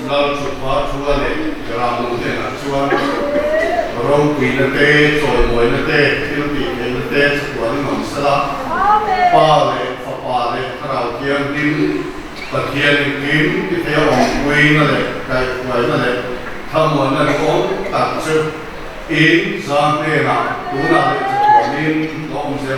lau chụp hóa chua này làm một thế là chua rong quỳ nó tê rồi mồi nó tê tiêu bị cái nó tê của nó nằm sala pa này pa này khảo kiêng kim và kiêng kim cái theo ông quỳ nó này cái quầy nó này tham muốn nó có tặng chứ in giang tê nào tú nào để cho nên nó ông sẽ